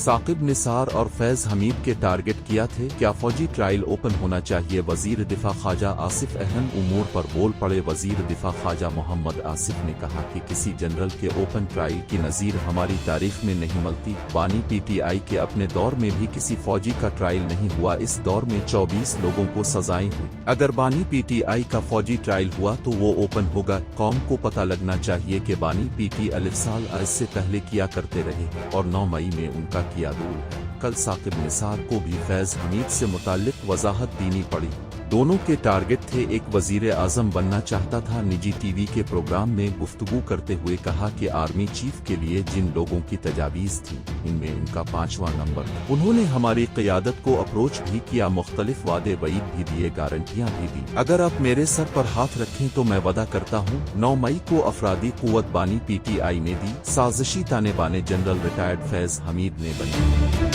साकिब निसार और फैज हमीद के टारगेट किया थे। क्या फौजी ट्रायल ओपन होना चाहिए? वजीर दिफा ख्वाजा आसिफ अहम उमूर पर बोल पड़े। वजीर दिफा ख्वाजा मोहम्मद आसिफ ने कहा कि किसी जनरल के ओपन ट्रायल की नज़ीर हमारी तारीख में नहीं मिलती। बानी PTI के अपने दौर में भी किसी फौजी का ट्रायल नहीं हुआ। इस दौर में 24 लोगों को सजाएं हुई। अगर बानी PTI का फौजी ट्रायल हुआ तो वो ओपन होगा। कौम को पता लगना चाहिए कि बानी PT अलिफ साल इससे पहले किया करते रहे और 9 मई में उनका किया दूर है। कल साकिब निसार को भी फैज हमीद से मुताल्लिक वजाहत देनी पड़ी। दोनों के टारगेट थे। एक वजीर आजम बनना चाहता था। निजी TV के प्रोग्राम में गुफ्तगू करते हुए कहा कि आर्मी चीफ के लिए जिन लोगों की तजावीज़ थी इनमें उनका 5वां नंबर। उन्होंने हमारी क़यादत को अप्रोच भी किया, मुख्तलिफ वादे वईद भी दिए, गारंटियां भी दी। अगर आप मेरे सर पर हाथ रखें तो मैं वादा करता हूँ 9 मई को अफरादी कुव्वत बानी PTI ने दी। साजिशी ताने बाने जनरल रिटायर्ड फैज हमीद ने बनी।